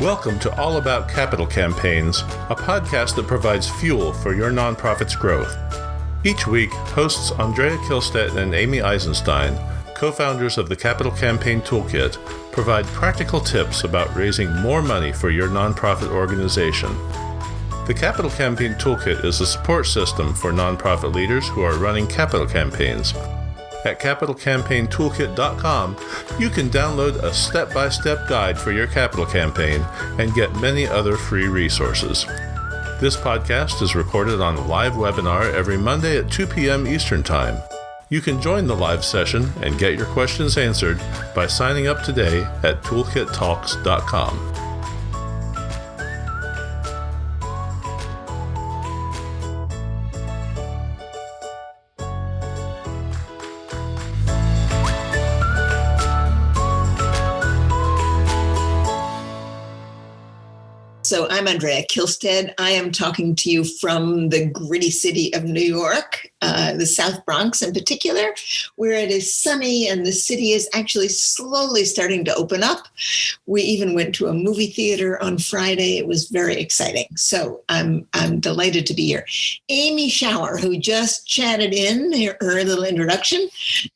Welcome to All About Capital Campaigns, a podcast that provides fuel for your nonprofit's growth. Each week, hosts Andrea Kilstedt and Amy Eisenstein, co-founders of the Capital Campaign Toolkit, provide practical tips about raising more money for your nonprofit organization. The Capital Campaign Toolkit is a support system for nonprofit leaders who are running capital campaigns. At capitalcampaigntoolkit.com, you can download a step-by-step guide for your capital campaign and get many other free resources. This podcast is recorded on a live webinar every Monday at 2 p.m. Eastern Time. You can join the live session and get your questions answered by signing up today at toolkittalks.com. So I'm Andrea Kilstedt. I am talking to you from the gritty city of New York, the South Bronx in particular, where it is sunny and the city is actually slowly starting to open up. We even went to a movie theater on Friday. It was very exciting. So I'm delighted to be here. Amy Shower, who just chatted in her little introduction,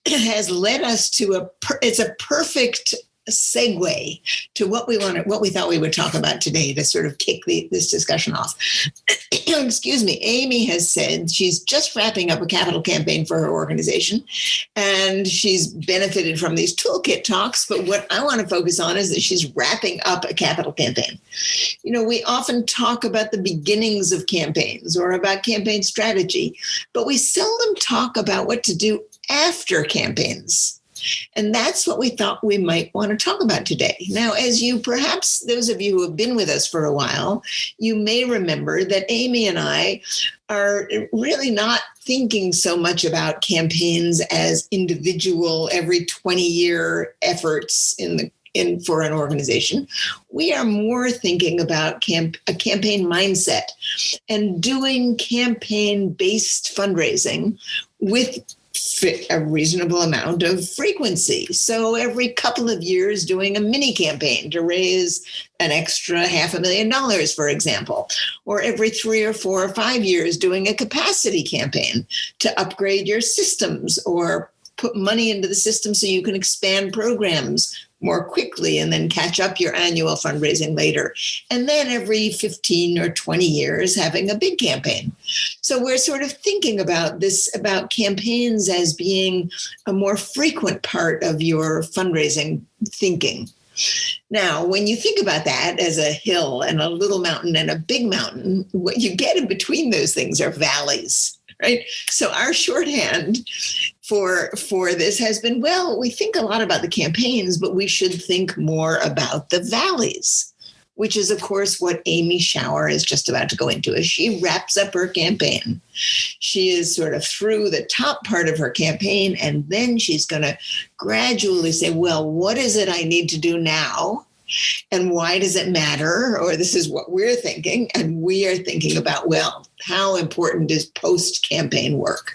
has led us to it's a perfect segue to what we thought we would talk about today to sort of kick this discussion off. Excuse me. Amy has said she's just wrapping up a capital campaign for her organization, and she's benefited from these toolkit talks. But what I want to focus on is that she's wrapping up a capital campaign. You know, we often talk about the beginnings of campaigns or about campaign strategy, but we seldom talk about what to do after campaigns. And that's what we thought we might want to talk about today. Now, as you perhaps those of you who have been with us for a while, you may remember that Amy and I are really not thinking so much about campaigns as individual every 20-year efforts for an organization. We are more thinking about a campaign mindset and doing campaign-based fundraising with a reasonable amount of frequency. So every couple of years doing a mini campaign to raise an extra $500,000, for example, or every 3 or 4 or 5 years doing a capacity campaign to upgrade your systems or put money into the system so you can expand programs more quickly and then catch up your annual fundraising later. And then every 15 or 20 years, having a big campaign. So we're sort of thinking about campaigns as being a more frequent part of your fundraising thinking. Now, when you think about that as a hill and a little mountain and a big mountain, what you get in between those things are valleys. Right. So our shorthand for this has been, well, we think a lot about the campaigns, but we should think more about the valleys, which is, of course, what Amy Shower is just about to go into. As she wraps up her campaign, she is sort of through the top part of her campaign, and then she's going to gradually say, well, what is it I need to do now? And why does it matter? Or this is what we're thinking. And we are thinking about, well, how important is post-campaign work?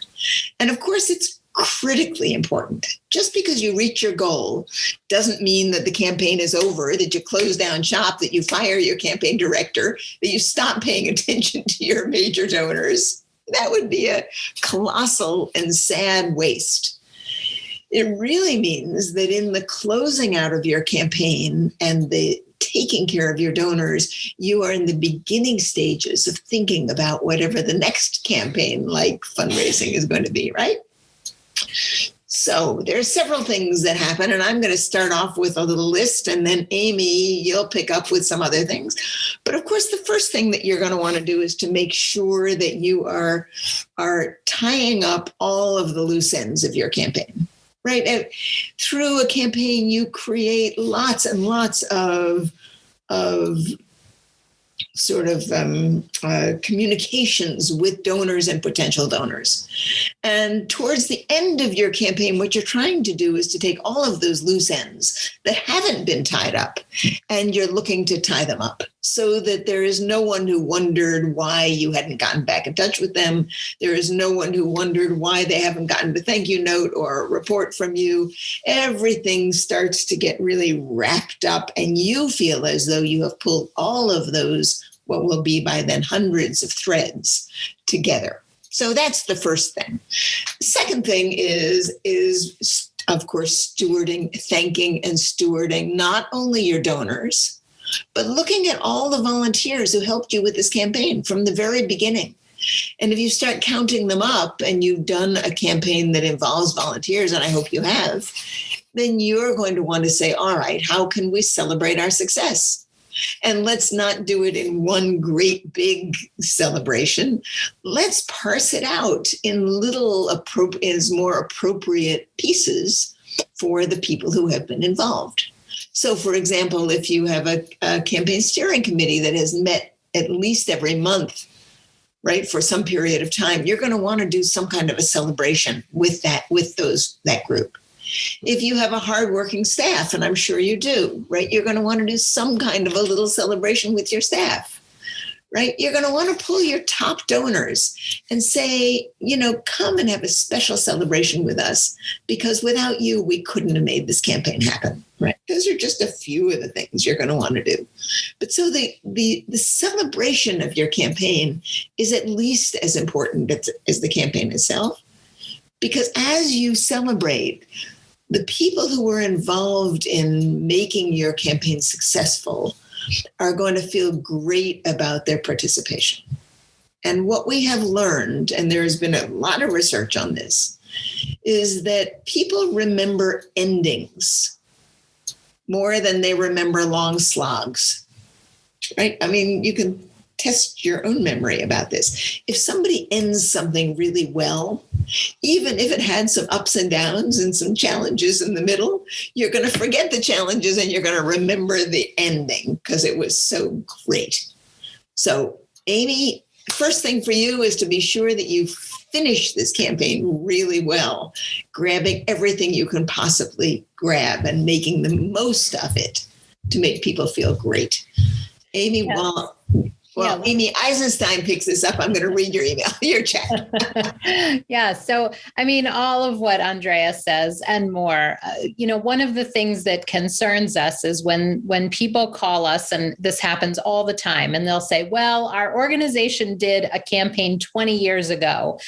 And of course, it's critically important. Just because you reach your goal doesn't mean that the campaign is over, that you close down shop, that you fire your campaign director, that you stop paying attention to your major donors. That would be a colossal and sad waste. It really means that in the closing out of your campaign and the taking care of your donors, you are in the beginning stages of thinking about whatever the next campaign-like fundraising is going to be, right? So there are several things that happen, and I'm going to start off with a little list, and then Amy, you'll pick up with some other things. But of course, the first thing that you're going to want to do is to make sure that you are tying up all of the loose ends of your campaign. Right. Through a campaign, you create lots and lots of sort of communications with donors and potential donors. And towards the end of your campaign, what you're trying to do is to take all of those loose ends that haven't been tied up, and you're looking to tie them up so that there is no one who wondered why you hadn't gotten back in touch with them. There is no one who wondered why they haven't gotten a thank you note or a report from you. Everything starts to get really wrapped up, and you feel as though you have pulled all of those, what will be by then hundreds of threads together. So that's the first thing. Second thing is of course, thanking and stewarding not only your donors, but looking at all the volunteers who helped you with this campaign from the very beginning. And if you start counting them up and you've done a campaign that involves volunteers, and I hope you have, then you're going to want to say, all right, how can we celebrate our success? And let's not do it in one great big celebration. Let's parse it out in more appropriate pieces for the people who have been involved. So, for example, if you have a campaign steering committee that has met at least every month, right, for some period of time, you're going to want to do some kind of a celebration with that group. If you have a hardworking staff, and I'm sure you do, right, you're going to want to do some kind of a little celebration with your staff, right? You're going to want to pull your top donors and say, come and have a special celebration with us, because without you, we couldn't have made this campaign happen, right? Those are just a few of the things you're going to want to do. But so the celebration of your campaign is at least as important as the campaign itself, because as you celebrate, the people who were involved in making your campaign successful are going to feel great about their participation. And what we have learned, and there has been a lot of research on this, is that people remember endings more than they remember long slogs, right? I mean, you can test your own memory about this. If somebody ends something really well, even if it had some ups and downs and some challenges in the middle, you're going to forget the challenges and you're going to remember the ending because it was so great. So, Amy, first thing for you is to be sure that you finish this campaign really well, grabbing everything you can possibly grab and making the most of it to make people feel great. Amy, yes. Well, Amy Eisenstein picks this up. I'm going to read your email, your chat. Yeah. So, I mean, all of what Andrea says and more, one of the things that concerns us is when people call us, and this happens all the time, and they'll say, well, our organization did a campaign 20 years ago,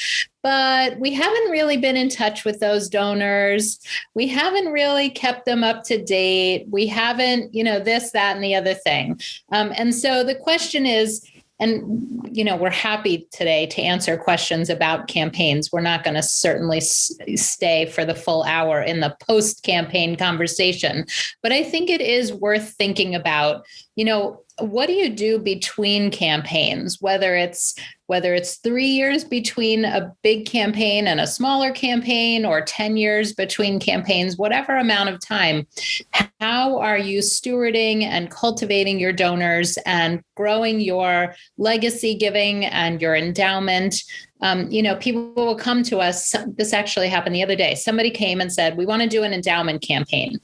but we haven't really been in touch with those donors. We haven't really kept them up to date. We haven't, this, that, and the other thing. And so the question is, and, we're happy today to answer questions about campaigns. We're not going to certainly stay for the full hour in the post-campaign conversation, but I think it is worth thinking about, what do you do between campaigns, whether it's 3 years between a big campaign and a smaller campaign, or 10 years between campaigns, whatever amount of time. How are you stewarding and cultivating your donors and growing your legacy giving and your endowment? People will come to us. This actually happened the other day. Somebody came and said, we want to do an endowment campaign.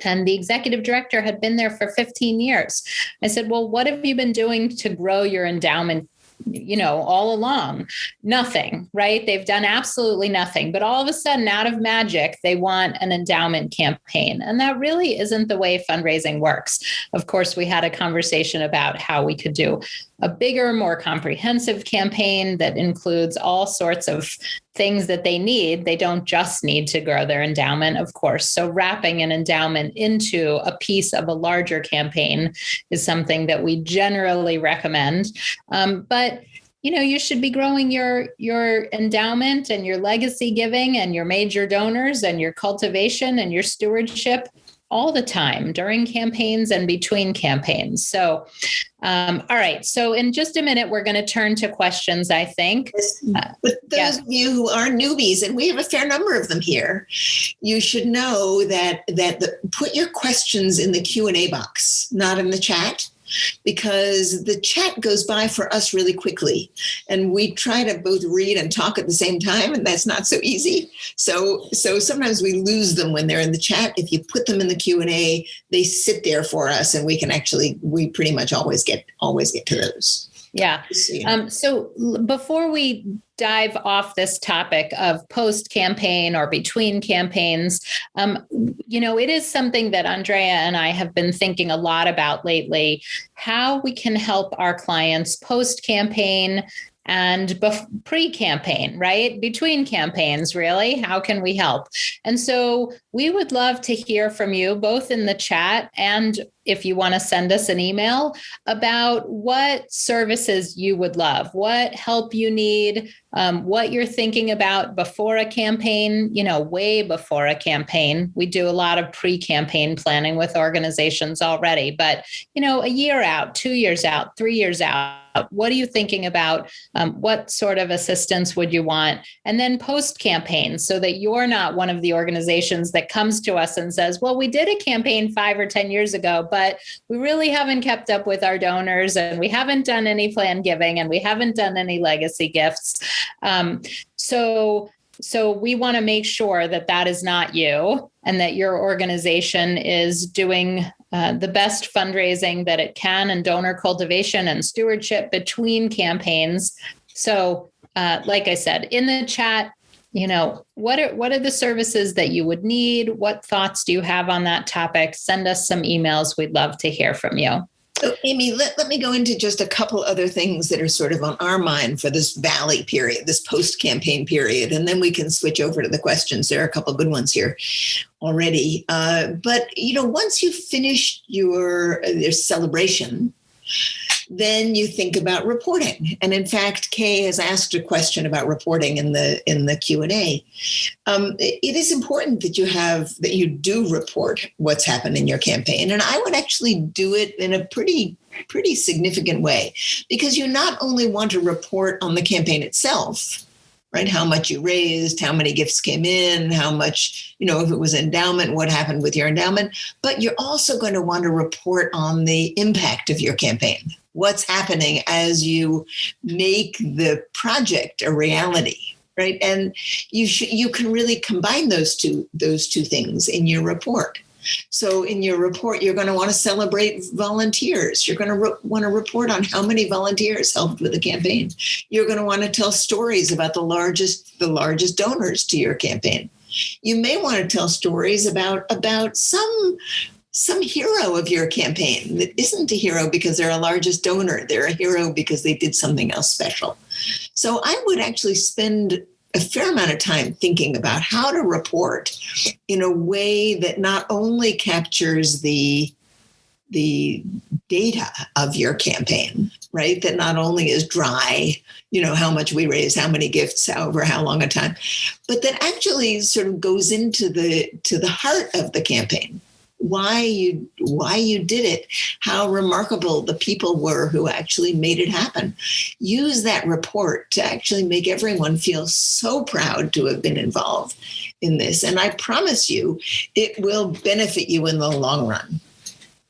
And the executive director had been there for 15 years. I said, well, what have you been doing to grow your endowment, all along? Nothing, right? They've done absolutely nothing. But all of a sudden, out of magic, they want an endowment campaign. And that really isn't the way fundraising works. Of course, we had a conversation about how we could do a bigger, more comprehensive campaign that includes all sorts of things that they need. They don't just need to grow their endowment, of course. So wrapping an endowment into a piece of a larger campaign is something that we generally recommend. But you should be growing your endowment and your legacy giving and your major donors and your cultivation and your stewardship all the time during campaigns and between campaigns. So, all right. So in just a minute, we're going to turn to questions, I think. But those of you who are newbies, and we have a fair number of them here, you should know that put your questions in the Q&A box, not in the chat. because the chat goes by for us really quickly. And we try to both read and talk at the same time, and that's not so easy. So sometimes we lose them when they're in the chat. If you put them in the Q&A, they sit there for us, and we pretty much always get to those. Yeah. So before we dive off this topic of post-campaign or between campaigns, it is something that Andrea and I have been thinking a lot about lately, how we can help our clients post-campaign and pre-campaign, right? Between campaigns, really, how can we help? And so we would love to hear from you, both in the chat and if you want to send us an email, about what services you would love, what help you need, what you're thinking about before a campaign, way before a campaign. We do a lot of pre-campaign planning with organizations already, but, a year out, 2 years out, 3 years out, what are you thinking about? What sort of assistance would you want? And then post-campaign, so that you're not one of the organizations that comes to us and says, well, we did a campaign 5 or 10 years ago, but we really haven't kept up with our donors, and we haven't done any plan giving, and we haven't done any legacy gifts. So we want to make sure that that is not you, and that your organization is doing the best fundraising that it can, and donor cultivation and stewardship between campaigns. So like I said, in the chat, what are the services that you would need? What thoughts do you have on that topic? Send us some emails. We'd love to hear from you. So, Amy, let me go into just a couple other things that are sort of on our mind for this valley period, this post-campaign period, and then we can switch over to the questions. There are a couple of good ones here already. But once you finish your celebration, then you think about reporting. And in fact, Kay has asked a question about reporting in the Q&A. It is important that you do report what's happened in your campaign. And I would actually do it in a pretty significant way, because you not only want to report on the campaign itself, right? How much you raised, how many gifts came in, how much, if it was endowment, what happened with your endowment, but you're also going to want to report on the impact of your campaign. What's happening as you make the project a reality, right? And you can really combine those two things in your report. So in your report, you're going to want to celebrate volunteers. You're going to want to report on how many volunteers helped with the campaign. You're going to want to tell stories about the largest donors to your campaign. You may want to tell stories about some hero of your campaign that isn't a hero because they're a largest donor. They're a hero because they did something else special. So I would actually spend a fair amount of time thinking about how to report in a way that not only captures the data of your campaign, right? That not only is dry, how much we raise, how many gifts, over how long a time, but that actually sort of goes into the heart of the campaign. Why you did it, how remarkable the people were who actually made it happen. Use that report to actually make everyone feel so proud to have been involved in this. And I promise you, it will benefit you in the long run.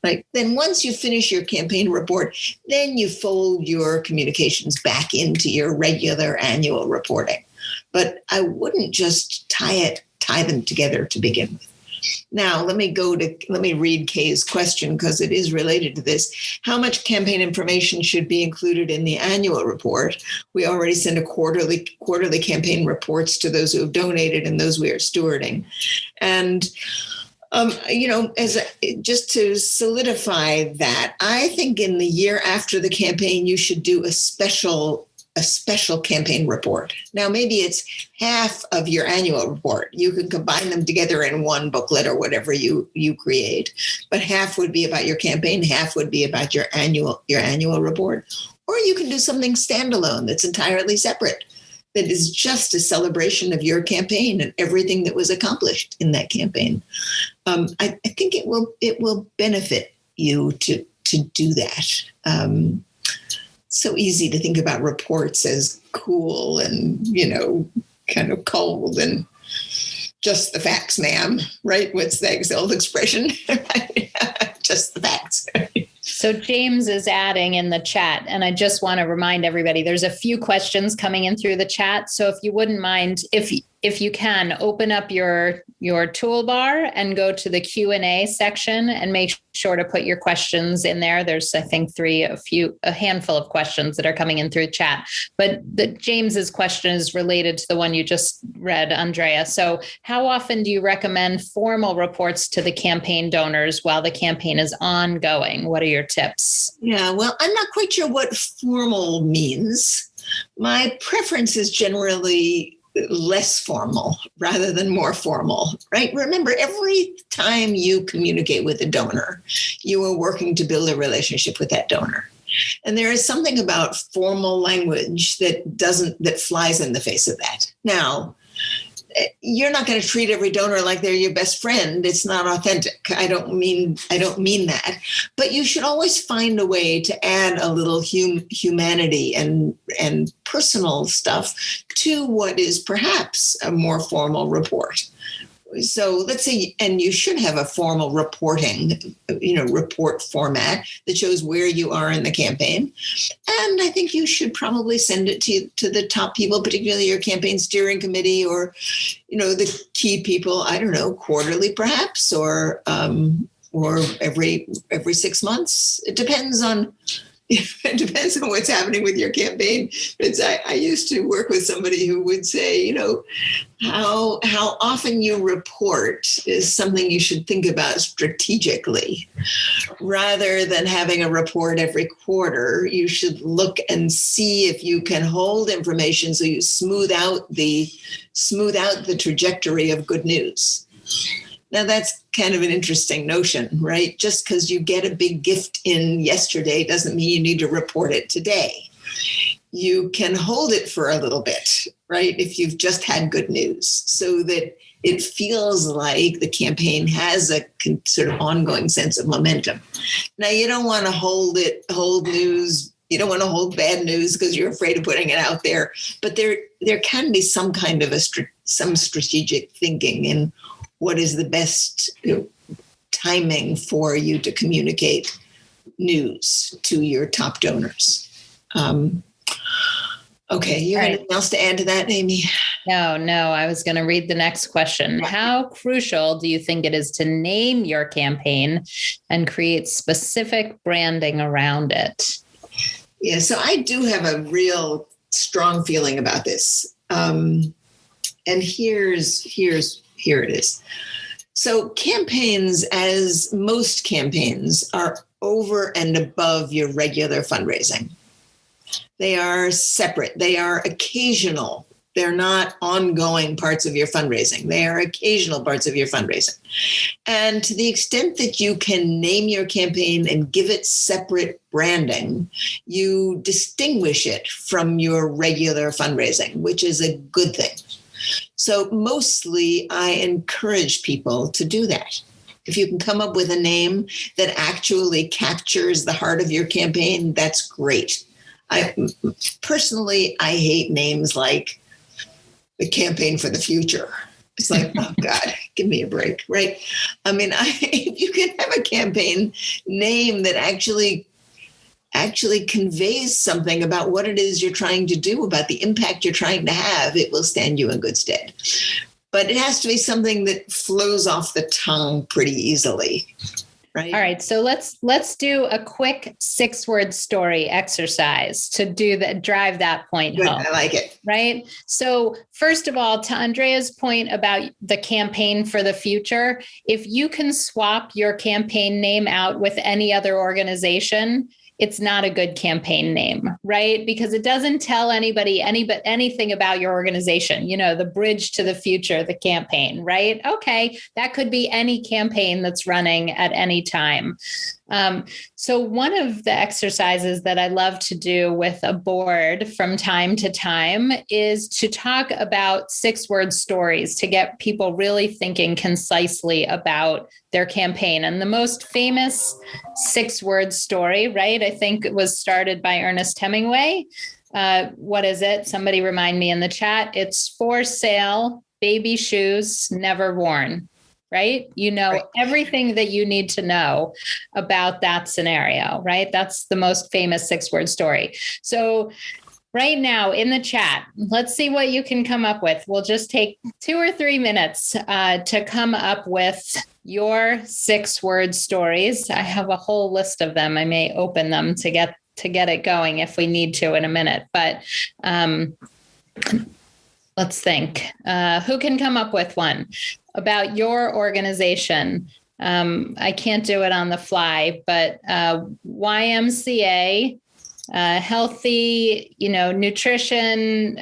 Right? Then once you finish your campaign report, then you fold your communications back into your regular annual reporting. But I wouldn't just tie them together to begin with. Now, let me read Kay's question, because it is related to this. How much campaign information should be included in the annual report? We already send a quarterly campaign reports to those who have donated and those we are stewarding. And, just to solidify that, I think in the year after the campaign, you should do a special campaign report. Now, maybe it's half of your annual report. You can combine them together in one booklet or whatever you create, but half would be about your campaign, half would be about your annual report. Or you can do something standalone that's entirely separate, that is just a celebration of your campaign and everything that was accomplished in that campaign. I think it will benefit you to do that. So easy to think about reports as cool and, kind of cold and just the facts, ma'am, right? What's the old expression? Just the facts. So James is adding in the chat, and I just want to remind everybody, there's a few questions coming in through the chat. So if you wouldn't mind, if you can, open up your toolbar and go to the Q&A section and make sure to put your questions in there. There's, I think, a handful of questions that are coming in through chat. But James's question is related to the one you just read, Andrea. So how often do you recommend formal reports to the campaign donors while the campaign is ongoing? What are your tips? Yeah, well, I'm not quite sure what formal means. My preference is generally less formal rather than more formal, right? Remember, every time you communicate with a donor, you are working to build a relationship with that donor. And there is something about formal language that flies in the face of that. Now, you're not going to treat every donor like they're your best friend. It's not authentic. I don't mean that. But you should always find a way to add a little humanity and personal stuff to what is perhaps a more formal report. So let's say, and you should have a formal report format that shows where you are in the campaign. And I think you should probably send it to the top people, particularly your campaign steering committee or, the key people, I don't know, quarterly perhaps, or every 6 months. It depends on what's happening with your campaign. I used to work with somebody who would say, how often you report is something you should think about strategically. Rather than having a report every quarter, you should look and see if you can hold information so you smooth out the trajectory of good news. Now, that's kind of an interesting notion, right? Just because you get a big gift in yesterday doesn't mean you need to report it today. You can hold it for a little bit, right? If you've just had good news, so that it feels like the campaign has a sort of ongoing sense of momentum. Now, you don't want to hold news. You don't want to hold bad news because you're afraid of putting it out there. But there can be some kind of some strategic thinking in what is the best timing for you to communicate news to your top donors. Okay, you have anything else to add to that, Amy? No, I was going to read the next question. Right. How crucial do you think it is to name your campaign and create specific branding around it? Yeah, so I do have a real strong feeling about this. And here it is. So campaigns, as most campaigns, are over and above your regular fundraising. They are separate. They are occasional. They're not ongoing parts of your fundraising. They are occasional parts of your fundraising. And to the extent that you can name your campaign and give it separate branding, you distinguish it from your regular fundraising, which is a good thing. So mostly I encourage people to do that. If you can come up with a name that actually captures the heart of your campaign, that's great. I hate names like the Campaign for the Future. It's like, oh God, give me a break, right? I mean, if you can have a campaign name that actually conveys something about what it is you're trying to do, about the impact you're trying to have, it will stand you in good stead. But it has to be something that flows off the tongue pretty easily, right? All right. So let's do a quick 6-word story exercise to drive that point Good, home. I like it. Right. So first of all, to Andrea's point about the Campaign for the Future, if you can swap your campaign name out with any other organization, it's not a good campaign name, right? Because it doesn't tell anybody anything about your organization, the bridge to the future, the campaign, right? Okay, that could be any campaign that's running at any time. So one of the exercises that I love to do with a board from time to time is to talk about 6-word stories to get people really thinking concisely about their campaign. And the most famous 6-word story, right, I think it was started by Ernest Hemingway. What is it? Somebody remind me in the chat. It's for sale, baby shoes, never worn. right? You know Right. everything that you need to know about that scenario, right? That's the most famous 6-word story. So right now in the chat, let's see what you can come up with. We'll just take 2 or 3 minutes to come up with your 6-word stories. I have a whole list of them. I may open them to get it going if we need to in a minute. But let's think. Who can come up with one about your organization? I can't do it on the fly, but YMCA, healthy, nutrition,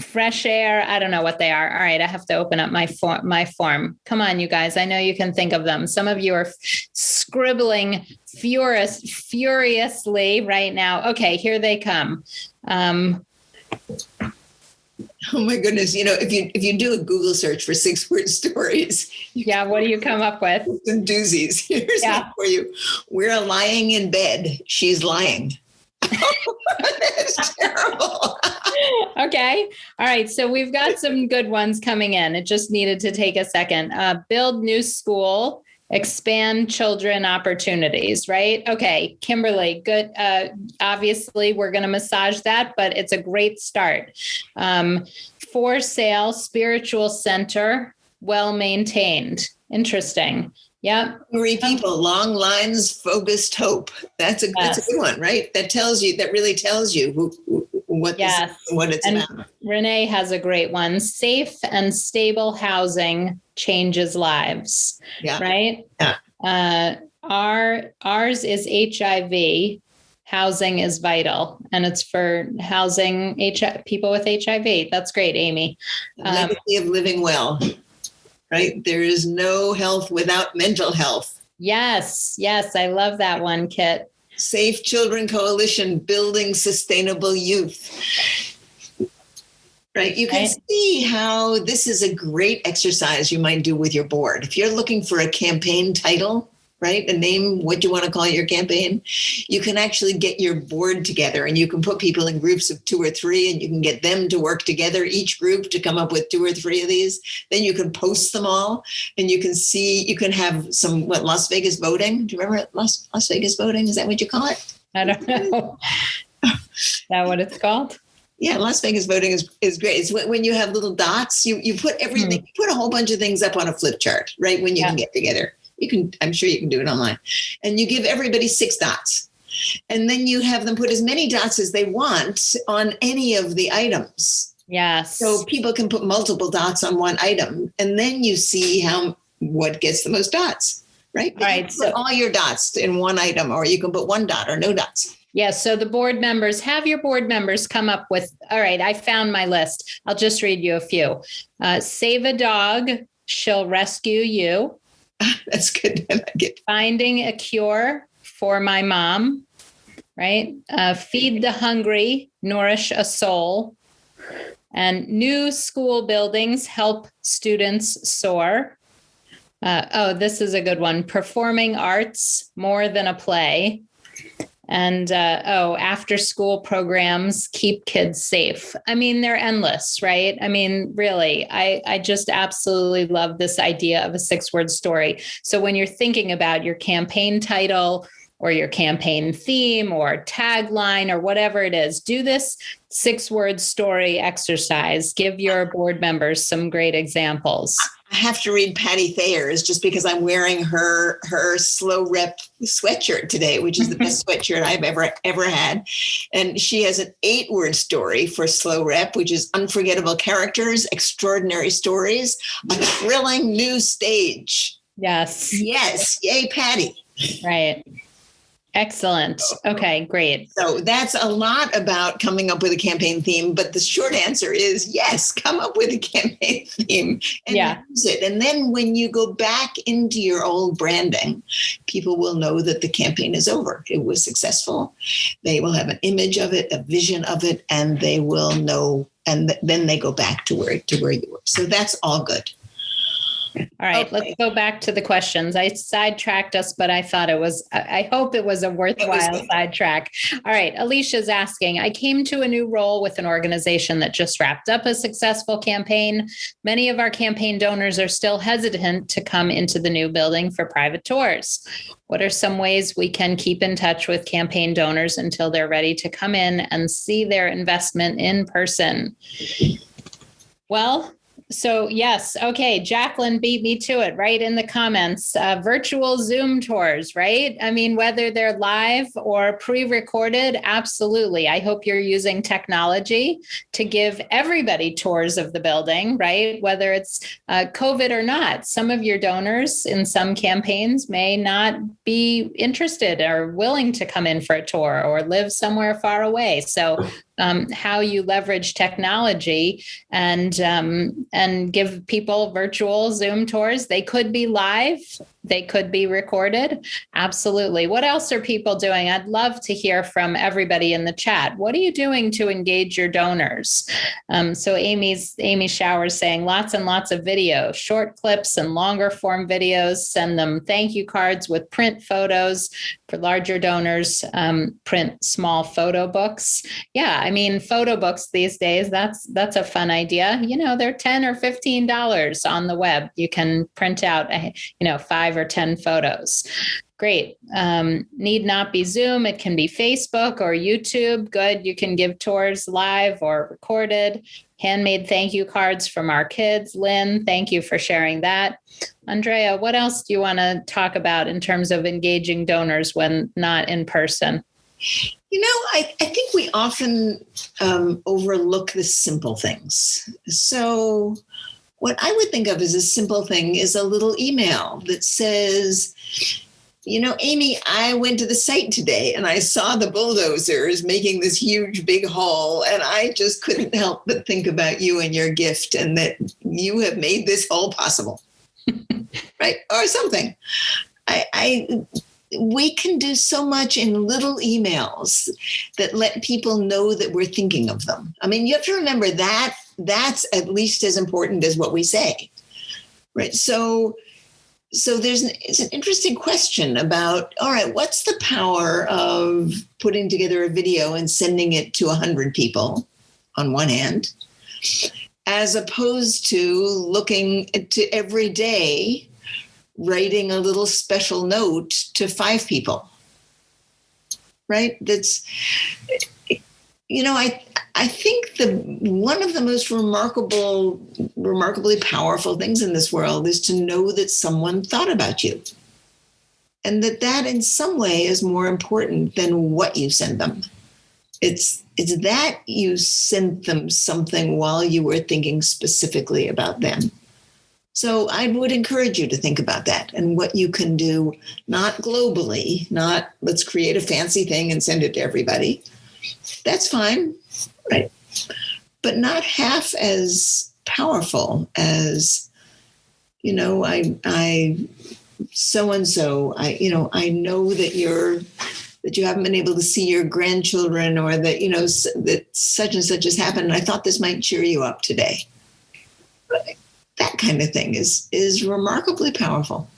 fresh air. I don't know what they are. All right. I have to open up my form. Come on, you guys. I know you can think of them. Some of you are scribbling furiously right now. Okay, here they come. Oh my goodness. If you do a Google search for 6-word stories. Yeah. What do you come up with? Some doozies. Here's one for you. We're lying in bed. She's lying. That's terrible. Okay. All right. So we've got some good ones coming in. It just needed to take a second. Build new school, expand children opportunities, right? Okay. Kimberly, good. Obviously, we're going to massage that, but it's a great start. For sale, spiritual center, well maintained. Interesting. Yep. 3 people, long lines, focused hope. That's a good one, right? That really tells you what it's about. Renee has a great one. Safe and stable housing changes lives. Yeah. Right? Yeah. Ours is HIV. Housing is vital, and it's for housing people with HIV. That's great, Amy. Legacy of living well. Right? There is no health without mental health. Yes. I love that one, Kit. Safe Children Coalition, building sustainable youth. Right? You can see how this is a great exercise you might do with your board. If you're looking for a campaign title, right? A name, what you want to call your campaign, you can actually get your board together and you can put people in groups of 2 or 3 and you can get them to work together, each group to come up with 2 or 3 of these. Then you can post them all and you can have some, Las Vegas voting. Do you remember Las Vegas voting? Is that what you call it? I don't know. Is that what it's called? Yeah, Las Vegas voting is great. It's when you have little dots, you put everything, you put a whole bunch of things up on a flip chart, right? When you can get together. I'm sure you can do it online. And you give everybody 6 dots. And then you have them put as many dots as they want on any of the items. Yes. So people can put multiple dots on one item. And then you see what gets the most dots, right? All right. So all your dots in one item, or you can put 1 dot or no dots. Yes. So the board members, have your board members come up with, all right, I found my list. I'll just read you a few. Save a dog, she'll rescue you. That's good. Finding a cure for my mom, right? Feed the hungry, nourish a soul. And new school buildings help students soar. This is a good one. Performing arts, more than a play. And after school programs keep kids safe. I mean, they're endless, right? I mean, really, I just absolutely love this idea of a 6-word story. So when you're thinking about your campaign title or your campaign theme or tagline or whatever it is, do this 6-word story exercise. Give your board members some great examples. I have to read Patty Thayer's just because I'm wearing her Slow Rep sweatshirt today, which is the best sweatshirt I've ever had. And she has an 8-word story for Slow Rep, which is unforgettable characters, extraordinary stories, a thrilling new stage. Yes. Yes. Yay, Patty. Right. Excellent. Okay, great. So that's a lot about coming up with a campaign theme, but the short answer is yes, come up with a campaign theme and use it. And then when you go back into your old branding, people will know that the campaign is over. It was successful. They will have an image of it, a vision of it, and they will know. And then they go back to where you were. So that's all good. All right, Okay. let's go back to the questions. I sidetracked us, but I thought I hope it was a worthwhile sidetrack. All right, Alicia's asking, I came to a new role with an organization that just wrapped up a successful campaign. Many of our campaign donors are still hesitant to come into the new building for private tours. What are some ways we can keep in touch with campaign donors until they're ready to come in and see their investment in person? Well, so yes. Okay. Jacqueline beat me to it right in the comments. Virtual Zoom tours, right? I mean, whether they're live or pre-recorded, absolutely. I hope you're using technology to give everybody tours of the building, right? Whether it's COVID or not. Some of your donors in some campaigns may not be interested or willing to come in for a tour or live somewhere far away. So how you leverage technology and give people virtual Zoom tours. They could be live, they could be recorded. Absolutely. What else are people doing? I'd love to hear from everybody in the chat. What are you doing to engage your donors? So Amy Showers saying lots and lots of videos, short clips and longer form videos. Send them thank you cards with print photos. For larger donors, print small photo books. Yeah, I mean, photo books these days, that's a fun idea. You know, they're $10 or $15 on the web. You can print out, 5 or 10 photos. Great. Need not be Zoom. It can be Facebook or YouTube. Good. You can give tours live or recorded. Handmade thank you cards from our kids. Lynn, thank you for sharing that. Andrea, what else do you want to talk about in terms of engaging donors when not in person? I think we often overlook the simple things. So what I would think of as a simple thing is a little email that says, Amy, I went to the site today and I saw the bulldozers making this huge big hole, and I just couldn't help but think about you and your gift and that you have made this hole possible, right? Or something. We can do so much in little emails that let people know that we're thinking of them. I mean, you have to remember that that's at least as important as what we say, right? So it's an interesting question about, all right, what's the power of putting together a video and sending it to 100 people on one hand, as opposed to looking to every day writing a little special note to 5 people, right? That's, I think one of the most remarkably powerful things in this world is to know that someone thought about you, and that in some way is more important than what you send them. It's that you sent them something while you were thinking specifically about them. So I would encourage you to think about that and what you can do, not globally, not let's create a fancy thing and send it to everybody. That's fine, right? But not half as powerful as, I so-and-so, I know that you haven't been able to see your grandchildren, or that, that such and such has happened. And I thought this might cheer you up today. That kind of thing is remarkably powerful.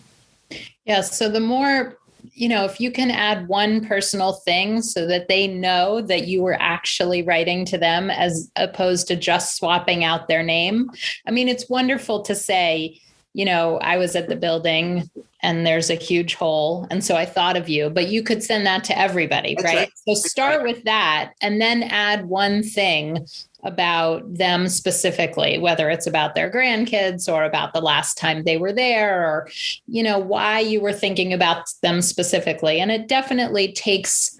Yeah. So the more, if you can add one personal thing so that they know that you were actually writing to them as opposed to just swapping out their name. I mean, it's wonderful to say, I was at the building and there's a huge hole, and so I thought of you, but you could send that to everybody, right? So start with that and then add one thing about them specifically, whether it's about their grandkids or about the last time they were there, or, why you were thinking about them specifically. And it definitely takes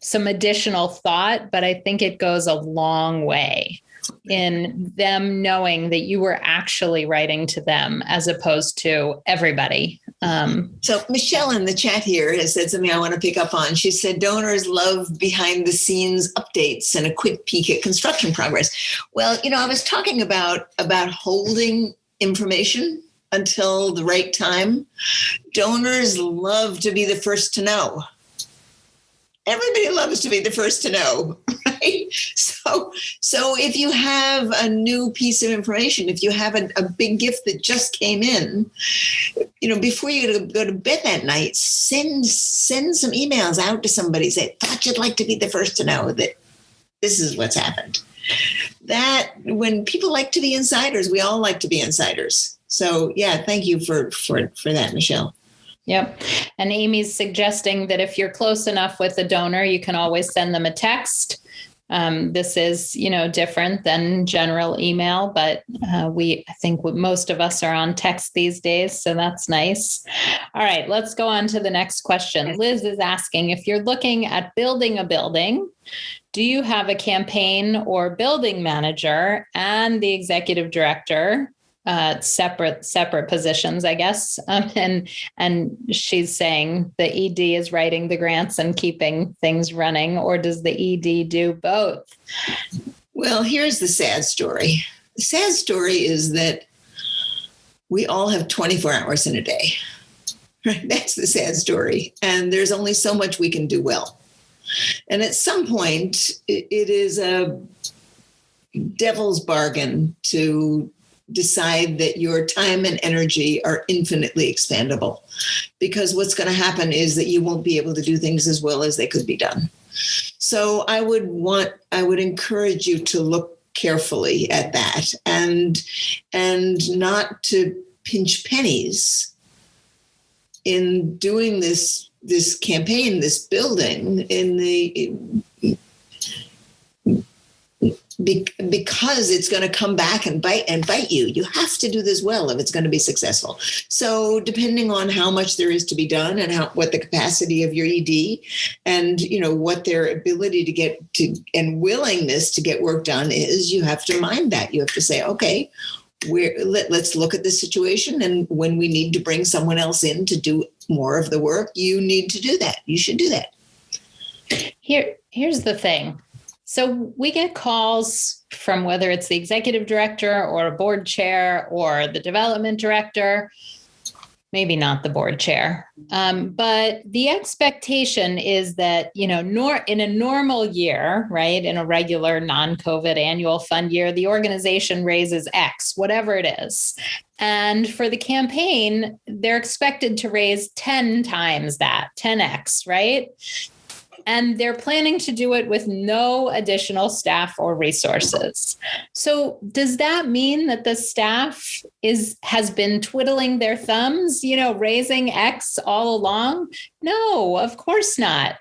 some additional thought, but I think it goes a long way in them knowing that you were actually writing to them as opposed to everybody. So Michelle in the chat here has said something I want to pick up on. She said donors love behind the scenes updates and a quick peek at construction progress. Well, I was talking about holding information until the right time. Donors love to be the first to know. everybody loves to be the first to know, right? So if you have a new piece of information, if you have a big gift that just came in, before you go to bed that night, send some emails out to somebody. Say, thought you'd like to be the first to know that this is what's happened. That when people like to be insiders, we all like to be insiders. So yeah, thank you for that, Michelle. Yep. And Amy's suggesting that if you're close enough with a donor, you can always send them a text. This is, different than general email, but I think most of us are on text these days. So that's nice. All right, let's go on to the next question. Liz is asking, if you're looking at building a building, do you have a campaign or building manager and the executive director? Separate positions, I guess. And she's saying the ED is writing the grants and keeping things running, or does the ED do both? Well, here's the sad story. The sad story is that we all have 24 hours in a day. Right? That's the sad story. And there's only so much we can do well. And at some point, it is a devil's bargain to decide that your time and energy are infinitely expandable, because what's going to happen is that you won't be able to do things as well as they could be done. So I would encourage you to look carefully at that and not to pinch pennies in doing this campaign, this building because it's going to come back and bite you. You have to do this well if it's going to be successful. So depending on how much there is to be done and what the capacity of your ED and, what their ability to get to and willingness to get work done is, you have to mind that. You have to say, okay, let's look at this situation. And when we need to bring someone else in to do more of the work, you need to do that. You should do that. Here's the thing. So we get calls from whether it's the executive director or a board chair or the development director, maybe not the board chair. But the expectation is that, in a normal year, right, in a regular non-COVID annual fund year, the organization raises X, whatever it is. And for the campaign, they're expected to raise 10 times that, 10X, right? And they're planning to do it with no additional staff or resources. So does that mean that the staff has been twiddling their thumbs, raising X all along? No, of course not.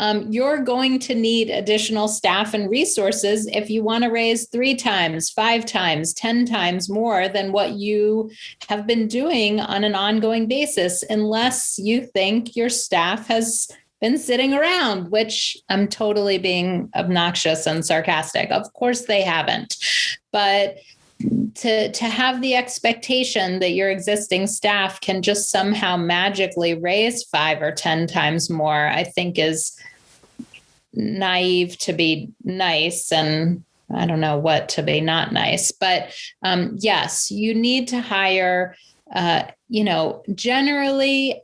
You're going to need additional staff and resources if you want to raise 3 times, 5 times, 10 times more than what you have been doing on an ongoing basis, unless you think your staff has been sitting around, which I'm totally being obnoxious and sarcastic. Of course they haven't. But to have the expectation that your existing staff can just somehow magically raise 5 or 10 times more, I think is naive to be nice. And I don't know what to be not nice. But yes, you need to hire, generally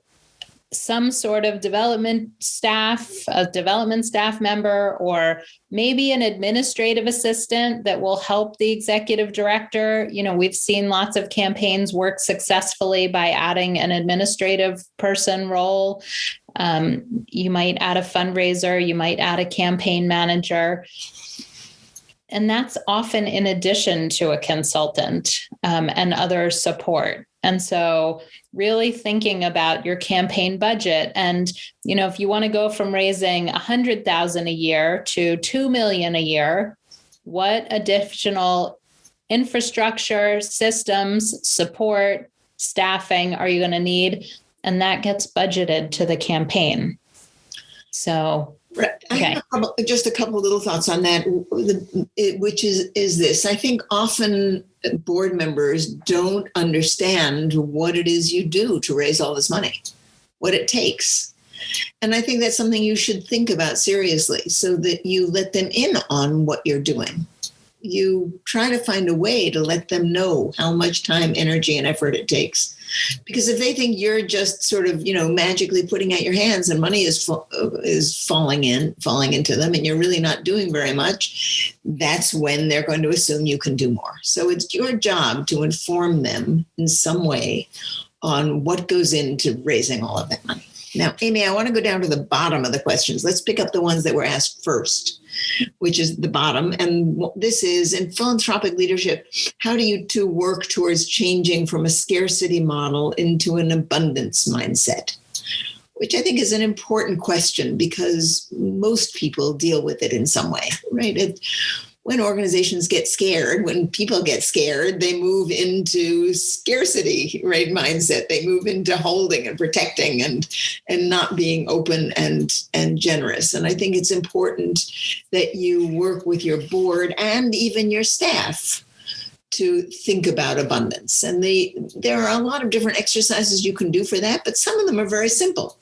some sort of development staff, a development staff member, or maybe an administrative assistant that will help the executive director. We've seen lots of campaigns work successfully by adding an administrative person role. You might add a fundraiser, you might add a campaign manager. And that's often in addition to a consultant and other support. And so really thinking about your campaign budget. And, if you want to go from raising $100,000 a year to $2 million a year, what additional infrastructure, systems, support, staffing are you going to need? And that gets budgeted to the campaign. So, okay. Just a couple of little thoughts on that, which is this. I think often board members don't understand what it is you do to raise all this money, what it takes. And I think that's something you should think about seriously so that you let them in on what you're doing. you try to find a way to let them know how much time, energy, and effort it takes. Because if they think you're just sort of, magically putting out your hands and money is falling into them, and you're really not doing very much, that's when they're going to assume you can do more. So it's your job to inform them in some way on what goes into raising all of that money. Now, Amy, I want to go down to the bottom of the questions. Let's pick up the ones that were asked first, which is the bottom. And this is, in philanthropic leadership, how do you two work towards changing from a scarcity model into an abundance mindset? Which I think is an important question because most people deal with it in some way, right? When organizations get scared, when people get scared, they move into scarcity, right, mindset. They move into holding and protecting and not being open and generous. And I think it's important that you work with your board and even your staff to think about abundance. And there are a lot of different exercises you can do for that, but some of them are very simple.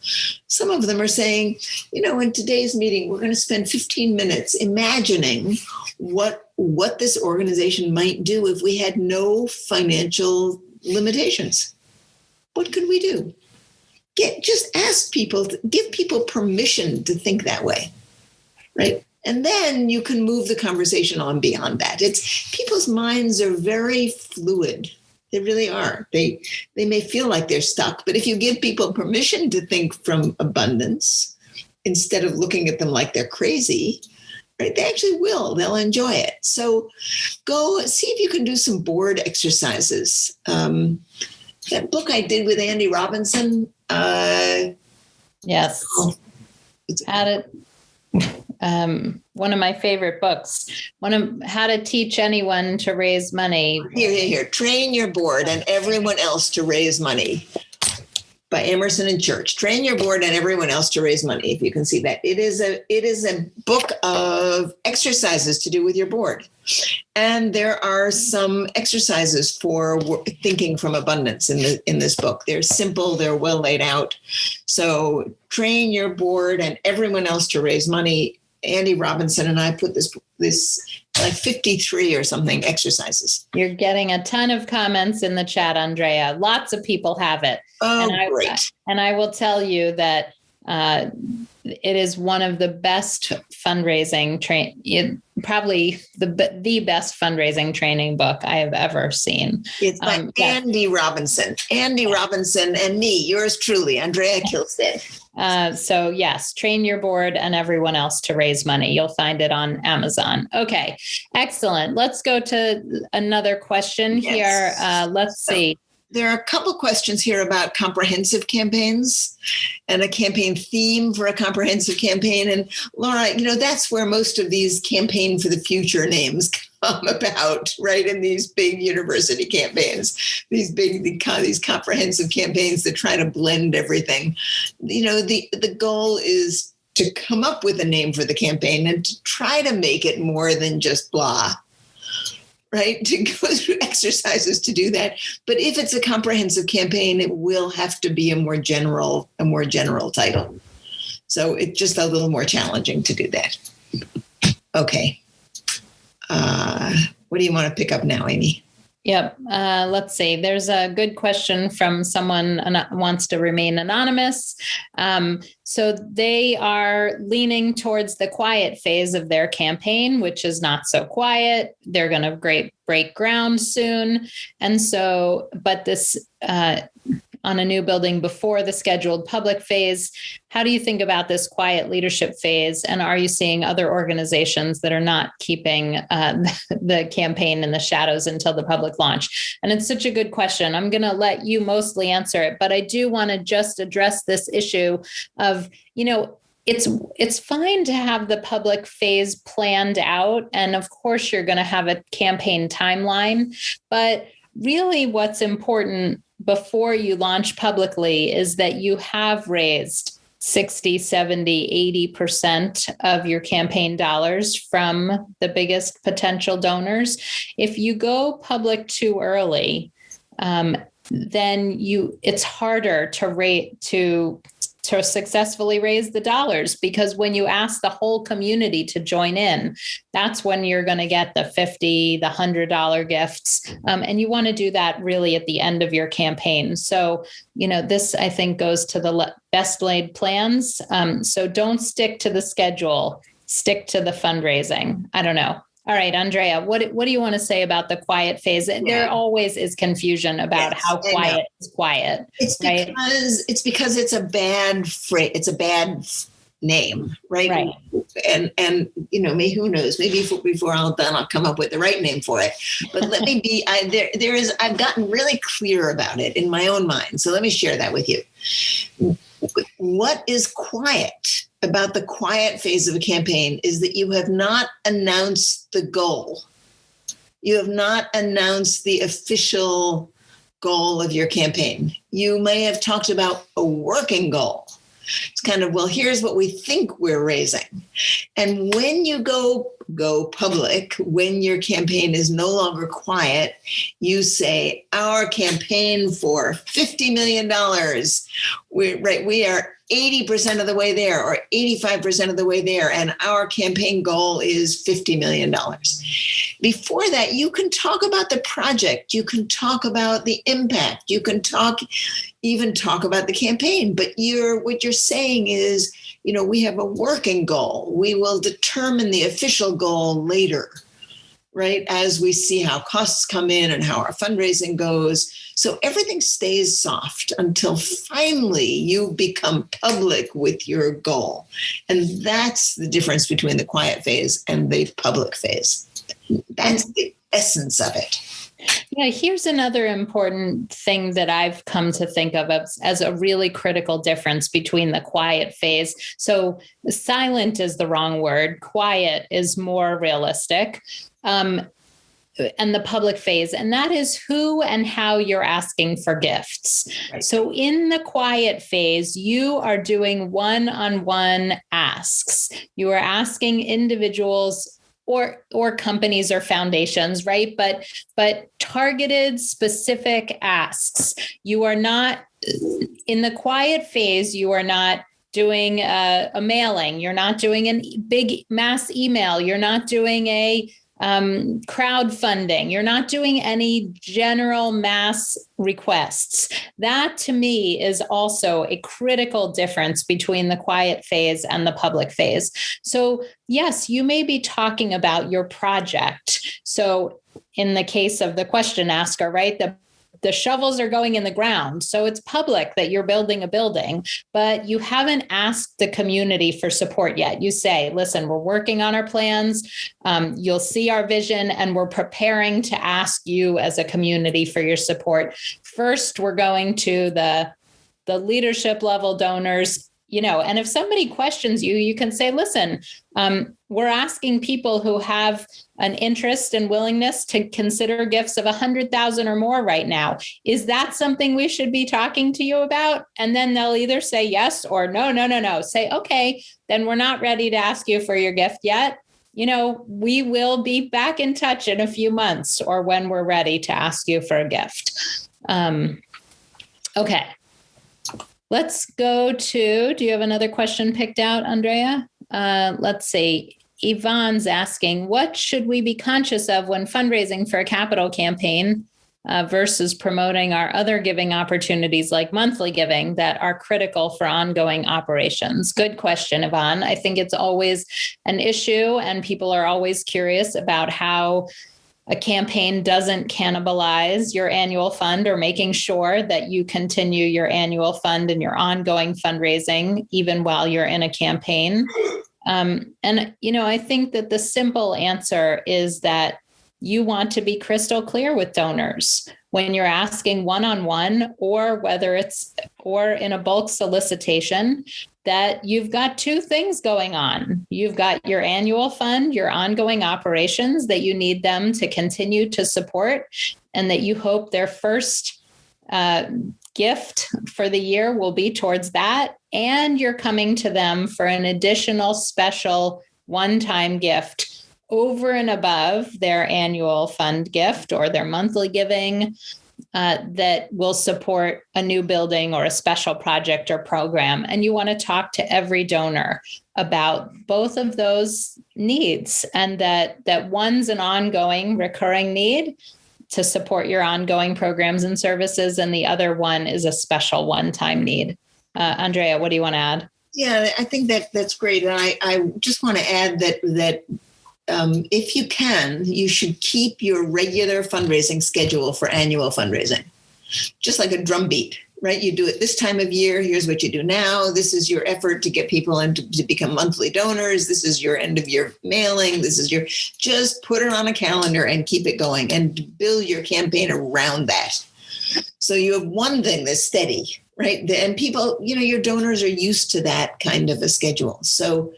Some of them are saying, in today's meeting, we're going to spend 15 minutes imagining what this organization might do if we had no financial limitations. What could we do? Just ask people, give people permission to think that way, right? And then you can move the conversation on beyond that. People's minds are very fluid. They really are. They may feel like they're stuck, but if you give people permission to think from abundance instead of looking at them like they're crazy, right, they actually will. They'll enjoy it. So go see if you can do some board exercises. That book I did with Andy Robinson. Yes. One of my favorite books, How to Teach Anyone to Raise Money. Here. Train Your Board and Everyone Else to Raise Money by Emerson and Church. Train your board and everyone else to raise money, if you can see that. It is a book of exercises to do with your board. And there are some exercises for thinking from abundance in this book. They're simple, they're well laid out. So train your board and everyone else to raise money. Andy Robinson and I put this like 53 or something exercises. You're getting a ton of comments in the chat, Andrea. Lots of people have it. Oh, great. And I will tell you that it is one of the best fundraising probably the best fundraising training book I have ever seen. It's by Andy Robinson. Andy Robinson and me, yours truly, Andrea Kilstead. So yes, Train Your Board and Everyone Else to Raise Money. You'll find it on Amazon. Okay, excellent. Let's go to another question here. Let's see. There are a couple questions here about comprehensive campaigns and a campaign theme for a comprehensive campaign. And Laura, that's where most of these campaign for the future names come about, right? In these big university campaigns, these comprehensive campaigns that try to blend everything. The goal is to come up with a name for the campaign and to try to make it more than just blah. Right, to go through exercises to do that. But if it's a comprehensive campaign, it will have to be a more general title. So it's just a little more challenging to do that. Okay. What do you want to pick up now, Amy? Yep. Let's see. There's a good question from someone who wants to remain anonymous. So they are leaning towards the quiet phase of their campaign, which is not so quiet. They're going to break ground soon. And so, but this on a new building before the scheduled public phase. How do you think about this quiet leadership phase? And are you seeing other organizations that are not keeping the campaign in the shadows until the public launch? And it's such a good question. I'm going to let you mostly answer it, but I do want to just address this issue of, it's fine to have the public phase planned out. And of course, you're going to have a campaign timeline, but really what's important before you launch publicly is that you have raised 60, 70, 80% of your campaign dollars from the biggest potential donors. If you go public too early, then it's harder to to successfully raise the dollars, because when you ask the whole community to join in, that's when you're going to get the $50, the $100 gifts. And you want to do that really at the end of your campaign. So, this, I think, goes to the best laid plans. So don't stick to the schedule, stick to the fundraising. I don't know. All right, Andrea, what do you want to say about the quiet phase? Yeah. There always is confusion about how quiet is quiet. It's right? because it's a bad phrase. It's a bad name, right? Right. And who knows? Maybe before I'm done, I'll come up with the right name for it. But let me be. I've gotten really clear about it in my own mind. So let me share that with you. What is quiet about the quiet phase of a campaign is that you have not announced the goal. You have not announced the official goal of your campaign. You may have talked about a working goal. It's kind of, well, here's what we think we're raising. And when you go public, when your campaign is no longer quiet, you say, our campaign for $50 million, we are 80% of the way there or 85% of the way there, and our campaign goal is $50 million. Before that, you can talk about the project, you can talk about the impact, you can even talk about the campaign, but what you're saying is, we have a working goal. We will determine the official goal later, right? As we see how costs come in and how our fundraising goes. So everything stays soft until finally you become public with your goal. And that's the difference between the quiet phase and the public phase. That's the essence of it. Yeah, here's another important thing that I've come to think of as a really critical difference between the quiet phase. So silent is the wrong word. Quiet is more realistic. And the public phase, and that is who and how you're asking for gifts. Right. So in the quiet phase, you are doing one-on-one asks. You are asking individuals or companies or foundations, right? But targeted, specific asks. You are not, in the quiet phase, you are not doing a mailing. You're not doing a big mass email. You're not doing a crowdfunding. You're not doing any general mass requests. That to me is also a critical difference between the quiet phase and the public phase. So yes, you may be talking about your project. So in the case of the question asker, right? The shovels are going in the ground. So it's public that you're building a building, but you haven't asked the community for support yet. You say, listen, we're working on our plans. You'll see our vision, and we're preparing to ask you as a community for your support. First, we're going to the leadership level donors, and if somebody questions you, you can say, listen, we're asking people who have an interest and willingness to consider gifts of 100,000 or more right now. Is that something we should be talking to you about? And then they'll either say yes or no. Say, okay, then we're not ready to ask you for your gift yet. We will be back in touch in a few months or when we're ready to ask you for a gift. Okay. Let's go to, do you have another question picked out, Andrea? Let's see. Yvonne's asking, what should we be conscious of when fundraising for a capital campaign versus promoting our other giving opportunities like monthly giving that are critical for ongoing operations? Good question, Yvonne. I think it's always an issue, and people are always curious about how a campaign doesn't cannibalize your annual fund, or making sure that you continue your annual fund and your ongoing fundraising even while you're in a campaign. I think that the simple answer is that you want to be crystal clear with donors when you're asking one-on-one, or or in a bulk solicitation, that you've got two things going on. You've got your annual fund, your ongoing operations that you need them to continue to support, and that you hope their first gift for the year will be towards that. And you're coming to them for an additional special one-time gift over and above their annual fund gift or their monthly giving, that will support a new building or a special project or program. And you want to talk to every donor about both of those needs, and that one's an ongoing recurring need to support your ongoing programs and services, and the other one is a special one-time need. Andrea, what do you want to add? Yeah, I think that's great. And I just want to add that if you can, you should keep your regular fundraising schedule for annual fundraising, just like a drumbeat, right? You do it this time of year. Here's what you do now. This is your effort to get people in to become monthly donors. This is your end of year mailing. Just put it on a calendar and keep it going and build your campaign around that. So you have one thing that's steady, right? And people, your donors are used to that kind of a schedule. So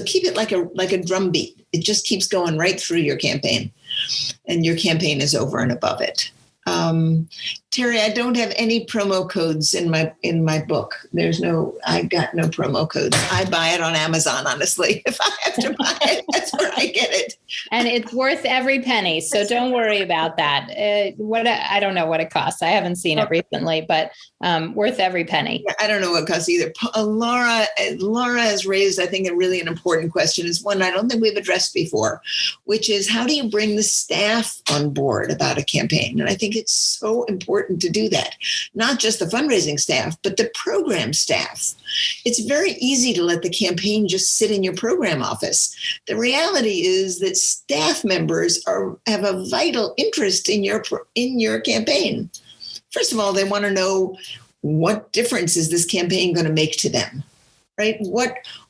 keep it like a drumbeat. It just keeps going right through your campaign, and your campaign is over and above it. Terry, I don't have any promo codes in my book. I got no promo codes. I buy it on Amazon, honestly. If I have to buy it, that's where I get it. And it's worth every penny. So don't worry about that. I don't know what it costs. I haven't seen it recently, but worth every penny. I don't know what it costs either. Laura has raised, I think, an important question. Is one I don't think we've addressed before, which is how do you bring the staff on board about a campaign? And I think it's so important to do that. Not just the fundraising staff, but the program staff. It's very easy to let the campaign just sit in your program office. The reality is that staff members have a vital interest in your campaign. First of all, they want to know, what difference is this campaign going to make to them, right?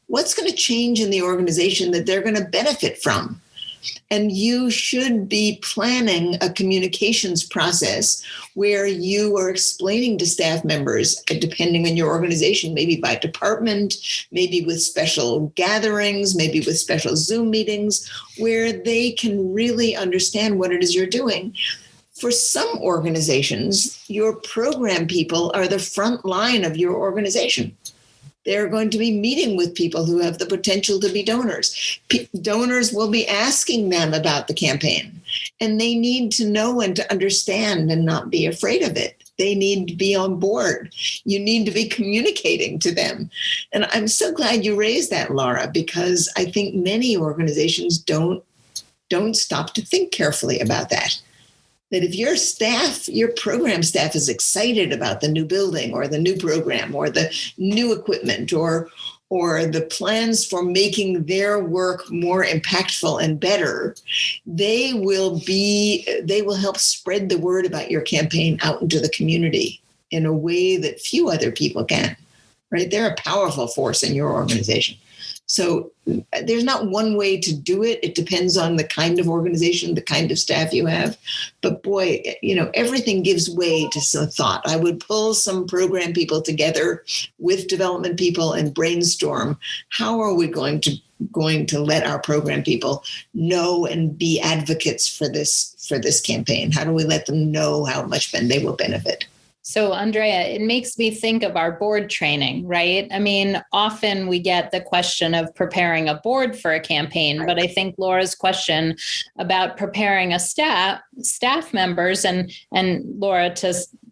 What's going to change in the organization that they're going to benefit from? And you should be planning a communications process where you are explaining to staff members, depending on your organization, maybe by department, maybe with special gatherings, maybe with special Zoom meetings, where they can really understand what it is you're doing. For some organizations, your program people are the front line of your organization. They're going to be meeting with people who have the potential to be donors. Donors will be asking them about the campaign, and they need to know and to understand and not be afraid of it. They need to be on board. You need to be communicating to them. And I'm so glad you raised that, Laura, because I think many organizations don't stop to think carefully about that. That if your program staff is excited about the new building or the new program or the new equipment or the plans for making their work more impactful and better, they will help spread the word about your campaign out into the community in a way that few other people can, right? They're a powerful force in your organization. So there's not one way to do it. It depends on the kind of organization, the kind of staff you have. But boy, everything gives way to some thought. I would pull some program people together with development people and brainstorm, how are we going to let our program people know and be advocates for this campaign? How do we let them know how much they will benefit? So, Andrea, it makes me think of our board training, right? I mean, often we get the question of preparing a board for a campaign, but I think Laura's question about preparing a staff members and Laura,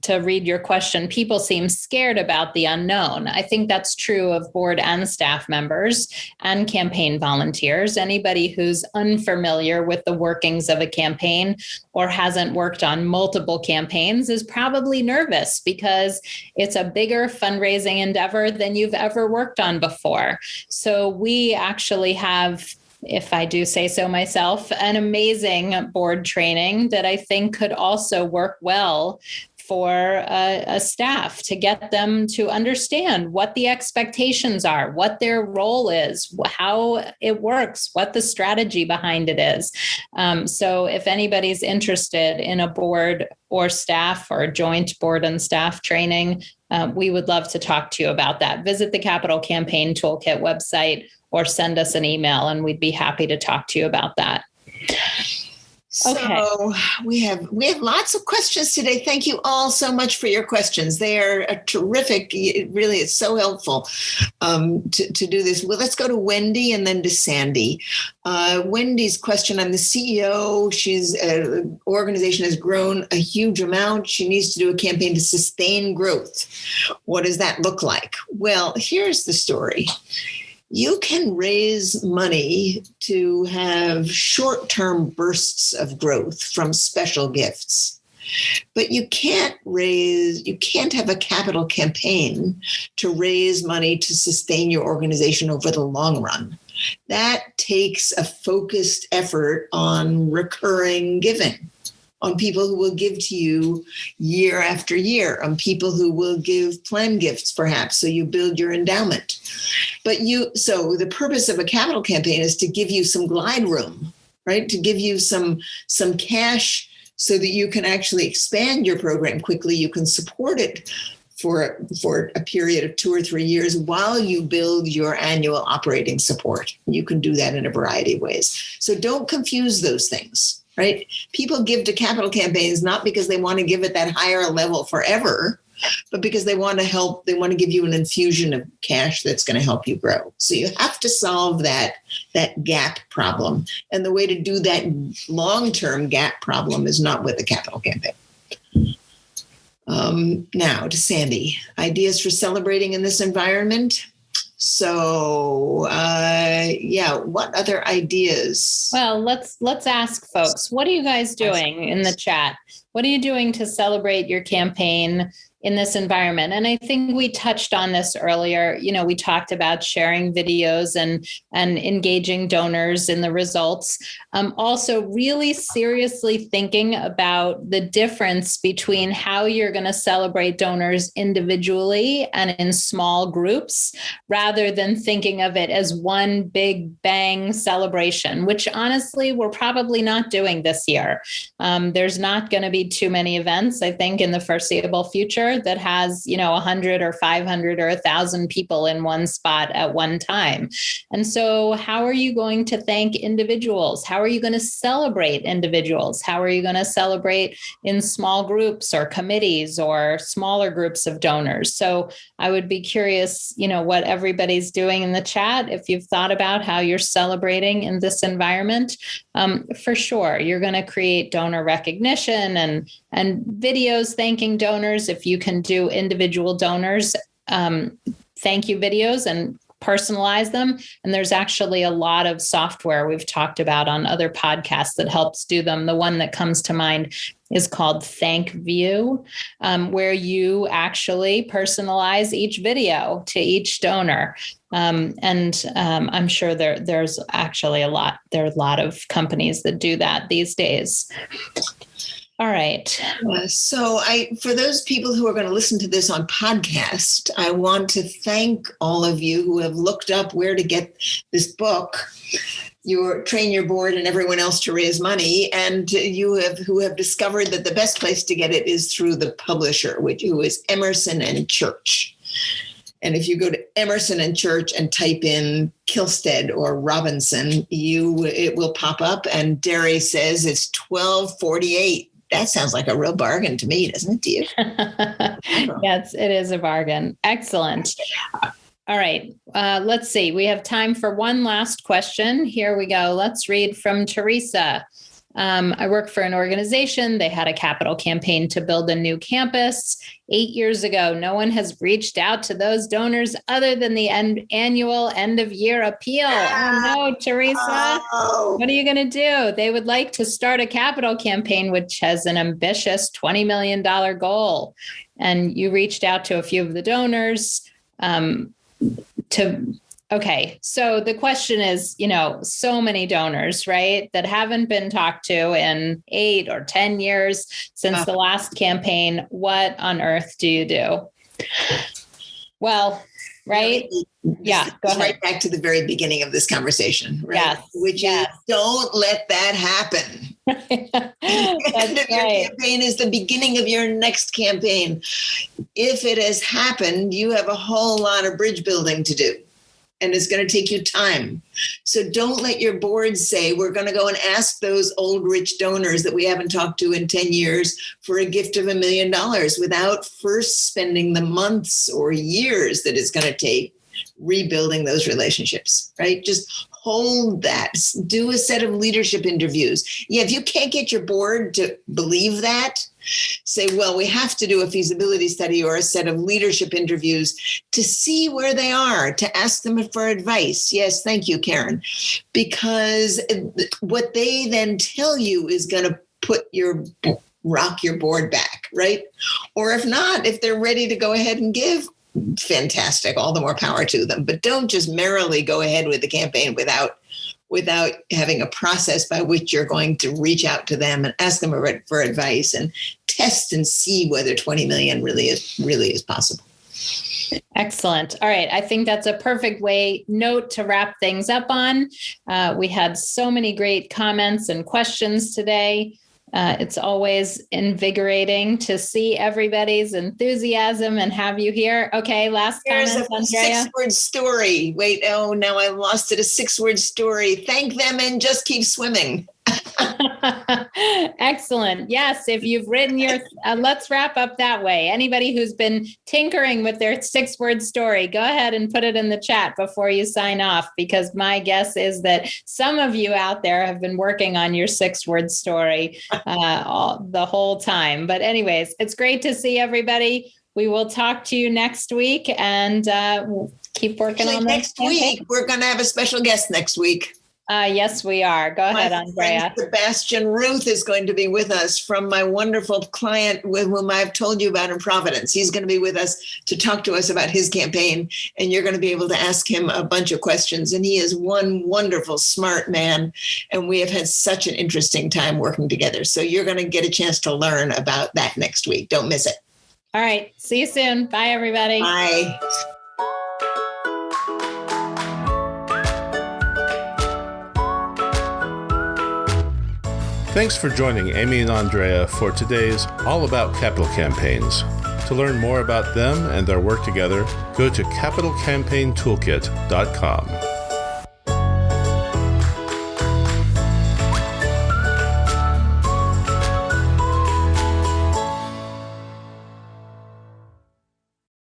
to read your question, people seem scared about the unknown. I think that's true of board and staff members and campaign volunteers. Anybody who's unfamiliar with the workings of a campaign or hasn't worked on multiple campaigns is probably nervous because it's a bigger fundraising endeavor than you've ever worked on before. So we actually have, if I do say so myself, an amazing board training that I think could also work well for a staff to get them to understand what the expectations are, what their role is, how it works, what the strategy behind it is. So if anybody's interested in a board or staff or joint board and staff training, we would love to talk to you about that. Visit the Capital Campaign Toolkit website or send us an email, and we'd be happy to talk to you about that. Okay. So we have lots of questions today. Thank you all so much for your questions. They are a terrific. It really is so helpful to do this. Well, let's go to Wendy and then to Sandy. Wendy's question: I'm the CEO. She's organization has grown a huge amount. She needs to do a campaign to sustain growth. What does that look like? Well, here's the story. You can raise money to have short-term bursts of growth from special gifts, but you can't have a capital campaign to raise money to sustain your organization over the long run. That takes a focused effort on recurring giving, on people who will give to you year after year, on people who will give planned gifts, perhaps, so you build your endowment. So the purpose of a capital campaign is to give you some glide room, right? To give you some cash so that you can actually expand your program quickly. You can support it for a period of 2 or 3 years while you build your annual operating support. You can do that in a variety of ways. So don't confuse those things. Right? People give to capital campaigns not because they want to give at that higher level forever, but because they want to help. They want to give you an infusion of cash that's going to help you grow. So you have to solve that gap problem. And the way to do that long-term gap problem is not with a capital campaign. Now to Sandy, ideas for celebrating in this environment. So, what other ideas? Well, let's ask folks, what are you guys doing in the chat? What are you doing to celebrate your campaign in this environment? And I think we touched on this earlier. We talked about sharing videos and engaging donors in the results. Also really seriously thinking about the difference between how you're going to celebrate donors individually and in small groups, rather than thinking of it as one big bang celebration, which honestly, we're probably not doing this year. There's not going to be too many events, I think, in the foreseeable future that has, 100 or 500 or 1,000 people in one spot at one time. And so how are you going to thank individuals? How are you going to celebrate individuals? How are you going to celebrate in small groups or committees or smaller groups of donors? So I would be curious, what everybody's doing in the chat. If you've thought about how you're celebrating in this environment, for sure, you're going to create donor recognition and videos thanking donors. If you can do individual donors, thank you videos and personalize them. And there's actually a lot of software we've talked about on other podcasts that helps do them. The one that comes to mind is called ThankView, where you actually personalize each video to each donor. I'm sure there's actually there are a lot of companies that do that these days. All right. So for those people who are going to listen to this on podcast, I want to thank all of you who have looked up where to get this book, Train Your Board and Everyone Else to Raise Money, and who have discovered that the best place to get it is through the publisher, who is Emerson and Church. And if you go to Emerson and Church and type in Kilstead or Robinson, it will pop up. And Derry says it's $12.48. That sounds like a real bargain to me, doesn't it, to you? Yes, it is a bargain. Excellent. All right. Let's see. We have time for one last question. Here we go. Let's read from Teresa. I work for an organization. They had a capital campaign to build a new campus 8 years ago. No one has reached out to those donors other than the annual end of year appeal. Oh no, Teresa, what are you going to do? They would like to start a capital campaign, which has an ambitious $20 million goal. And you reached out to a few of the donors Okay, so the question is, so many donors, right, that haven't been talked to in 8 or 10 years since the last campaign. What on earth do you do? Well, right? Yeah, go ahead. Right back to the very beginning of this conversation, right? Yes. Which is, don't let that happen. The end of your campaign is the beginning of your next campaign. If it has happened, you have a whole lot of bridge building to do. and it's going to take you time. So don't let your board say, we're going to go and ask those old rich donors that we haven't talked to in 10 years for a gift of $1 million without first spending the months or years that it's going to take rebuilding those relationships, right? Just hold that. Do a set of leadership interviews. Yeah, if you can't get your board to believe that, say, well, we have to do a feasibility study or a set of leadership interviews to see where they are, to ask them for advice. Yes, thank you, Karen. Because what they then tell you is going to rock your board back, right? Or if not, if they're ready to go ahead and give, fantastic, all the more power to them. But don't just merrily go ahead with the campaign without having a process by which you're going to reach out to them and ask them for advice and test and see whether 20 million really is possible. Excellent. All right. I think that's a perfect note to wrap things up on. We had so many great comments and questions today. It's always invigorating to see everybody's enthusiasm and have you here. Okay, last comment, Andrea. 6-word story. Wait, now I lost it. A 6-word story. Thank them and just keep swimming. Excellent. Yes, if you've written your, let's wrap up that way. Anybody who's been tinkering with their 6-word story, go ahead and put it in the chat before you sign off, because my guess is that some of you out there have been working on your 6-word story the whole time. But anyways, it's great to see everybody. We will talk to you next week and we'll keep working on next week. We're going to have a special guest next week. Yes, we are. Go ahead, my Andrea. Friend Sebastian Ruth is going to be with us from my wonderful client with whom I've told you about in Providence. He's going to be with us to talk to us about his campaign, and you're going to be able to ask him a bunch of questions. And he is one wonderful, smart man, and we have had such an interesting time working together. So you're going to get a chance to learn about that next week. Don't miss it. All right. See you soon. Bye, everybody. Bye. Thanks for joining Amy and Andrea for today's All About Capital Campaigns. To learn more about them and their work together, go to capitalcampaigntoolkit.com.